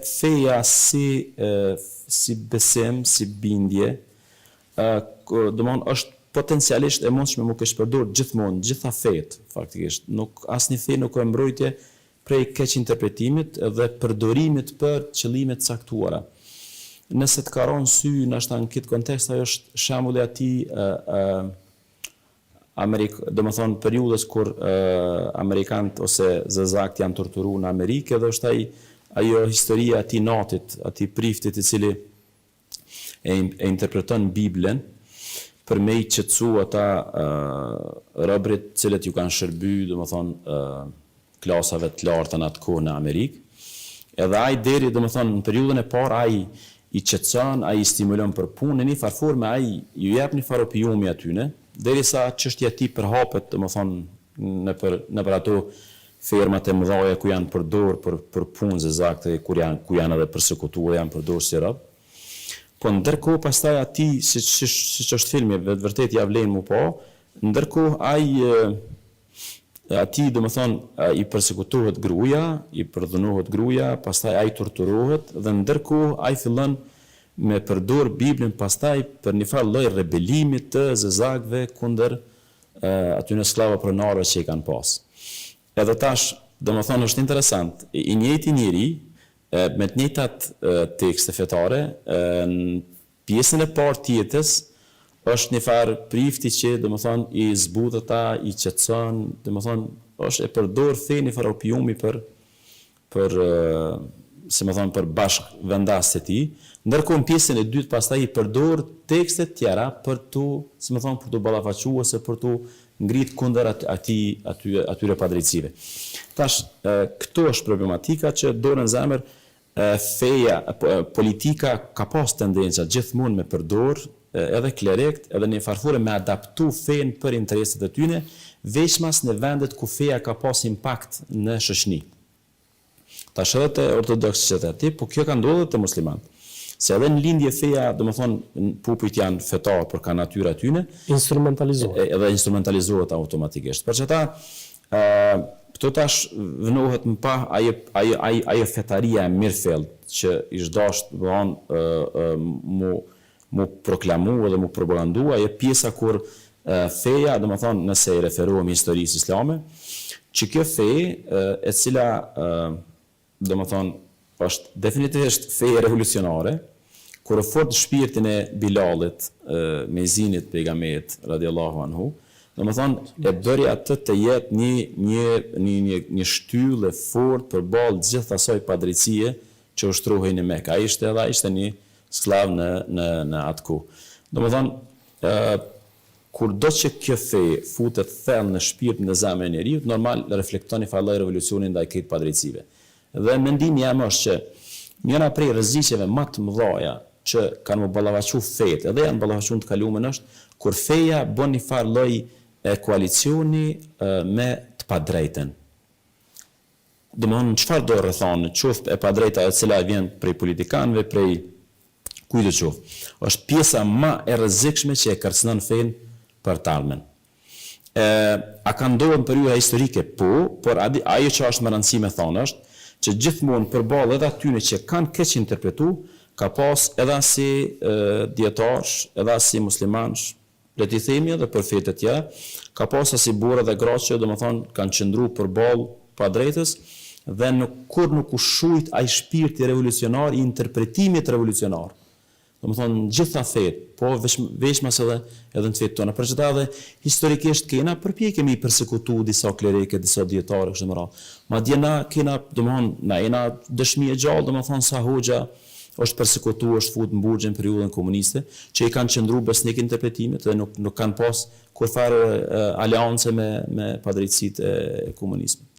feja si besim, si bindje, domthon është potencialisht e mundshme më kesh përdor gjithmonë, gjitha fejt, faktikisht. Asnjë fe nuk ka mbrojtje prej keq interpretimit dhe përdorimit për qëllime të caktuara. Nëse të ka rënë sy, ndoshta në këtë kontekst ajo është shembulli i atij domethënë periudhës kur amerikanët ose zezakt janë torturuar në Amerikë dhe është ajo historia e atij natit, atij priftit i cili e interpreton Biblën për me i qetësu ata robërit cilët ju kanë shërby, domethënë klasave të larta në atë kohë në Amerikë. Edhe ai deri domethënë në periudhën e parë ai i qetëson, ai i stimulon për punë, në një farë forme ai ju jep një farë opinioni atyne, derisa çështja e tij përhapet domethënë nëpër ato firmat e mëdha ku janë përdor për punë zezakte, ku janë edhe përsekutuar, janë përdor si rob. Po ndërkohë pastaj atij siç është filmi, vërtet ja vlen mu po, ndërkohë atij domethënë i përsekutohet gruaja, i përdhunohet gruaja, pastaj ai torturohet dhe ndërkohë ai fillon me përdor Biblën pastaj për një farë lloj rebelimi të zezakëve kundër atyre sklavë pronarëve që i kanë pas. Edhe tash, domethënë është interesant, i njëjti njeri me të njëjtat tekste fetare, në pjesën e parë të jetës është një farë prifti që domethënë i zbut ata, i qetëson, domethënë është e përdor fenë një farë opinioni për për bashkëvendasjet e tij, ndërkohë në pjesën e dytë pastaj i përdor tekste të tjera për të ballafaquar ose për të ngrit kundër atyre padrejtësive. Tash, këto është problematika që dorën zemër feja, politika ka pas tendenca gjithmonë me përdor edhe klerekt, edhe një farfore me adaptu fenë për interesat e tyne, veçmas në vendet ku feja ka pas impact në shoqëni. Tash edhe të ortodoksët e atij, po kjo ka ndodhur te muslimanët. Se edhe në lindje feja, domethënë popujt janë fetar për ka natyra e tyne, instrumentalizohet automatikisht. Për që ata këto tash vënohet më pa ajo fetaria e Mirfeld që ish dasht mu proklamu dhe mu propagandu, ajo pjesa kur feja, domethënë nëse i referohemi historisë islame, që kjo fe e cila domethënë është definitivisht feje revolucionare, kur e fort shpirtin e Bilalit, mezinit pejgamberit radiallahu anhu, domethënë e bëri atë të jetë një shtyllë e fortë përballë gjithë asaj padrejtësie që ushtrohej në Mekë. Ai ishte një sklav në atë kohë. Domethënë kurdo që kjo fe futet thellë në shpirtin e zemrën e njeriu, normal reflekton një farë revolucionin ndaj këtij padrejtësive. Dhe mendimi jam është që njëra prej rrezikeve më të mëdha që kanë më ballavaçuar fetë, edhe janë ballavaçuar të kaluamën është kur feja bën një farë lloj koalicioni me të padrejtën. Domthonë çfarë do rrethon, qoftë e padrejta e cila vjen prej politikanëve, prej kujt do qoftë. Është pjesa më e rrezikshme që e kërcënon fenë për të ardhmen. A ka ndodhur në periudha historike? Po, por ajo që është më rëndësishme thonë është që gjithmonë përballë edhe atyre që kanë keq interpretu, ka pas edhe si dietarësh, edhe si muslimanësh, le të themi edhe për fetë të tjera, ka pas si burra dhe gra që domethënë kanë qëndruar përballë padrejtës dhe kur nuk u shujt ai shpirti revolucionar i interpretimit revolucionar. Domethënë gjitha fetë, po veçmas edhe në fetë tona. Për çfarë edhe historikisht kena përpjekemi i përsekutu disa klerike, disa dietarë kështu më radhë. Madje na kena domethënë na jena dëshmi e gjallë domethënë sa hoxha është përsekutuar, është futur në burgje në periudhën komuniste, që i kanë qëndruar besnik interpretimit dhe nuk kanë pas kurfare aleance me padrejtësitë e komunizmit.